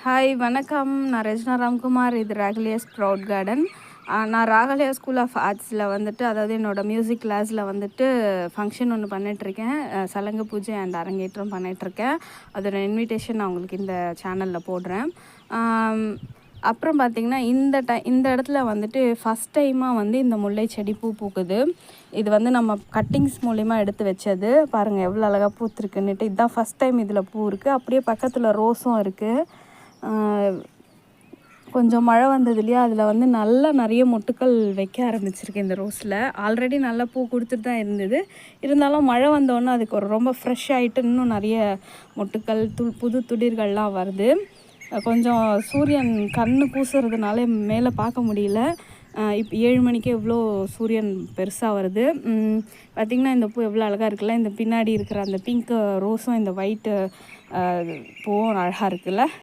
Hi வணக்கம். நான் ரஜ்னா ராம்குமார். இது ராகலியா ஸ்ப்ரவுட் கார்டன். நான் ராகலியா ஸ்கூல் ஆஃப் ஆர்ட்ஸில் வந்துட்டு, அதாவது என்னோடய மியூசிக் கிளாஸில் வந்துட்டு ஃபங்க்ஷன் ஒன்று பண்ணிகிட்ருக்கேன். சலங்கு பூஜை அண்ட் அரங்கேற்றம் பண்ணிகிட்ருக்கேன். அதோட இன்விடேஷன் நான் உங்களுக்கு இந்த சேனலில் போடுறேன். அப்புறம் பார்த்திங்கன்னா இந்த இடத்துல வந்துட்டு ஃபஸ்ட் டைமாக வந்து இந்த முல்லை செடி பூக்குது. இது வந்து நம்ம கட்டிங்ஸ் மூலிமா எடுத்து வச்சது. பாருங்கள் எவ்வளோ அழகாக பூத்துருக்குன்னுட்டு. இதுதான் ஃபஸ்ட் டைம் இதில் பூ இருக்குது. அப்படியே பக்கத்தில் ரோஸும் இருக்குது. கொஞ்சம் மழை வந்தது இல்லையா, அதில் வந்து நல்லா நிறைய மொட்டுக்கள் வைக்க ஆரம்பிச்சிருக்கு இந்த ரோஸில். ஆல்ரெடி நல்லா பூ கொடுத்துட்டு தான் இருந்தது. இருந்தாலும் மழை வந்தோடனே அதுக்கு ரொம்ப ஃப்ரெஷ் ஆகிட்டு இன்னும் நிறைய மொட்டுக்கள் புது துளிர்கள்லாம் வருது. கொஞ்சம் சூரியன் கண்ணு கூசுறதுனால மேலே பார்க்க முடியல. இப்போ 7 மணிக்கே இவ்வளோ சூரியன் பெருசாக வருது. பார்த்திங்கன்னா இந்த பூ எவ்வளோ அழகாக இருக்குல்ல. இந்த பின்னாடி இருக்கிற அந்த பிங்க் ரோஸும் இந்த ஒயிட்டு பூவும் அழகாக இருக்குல்ல.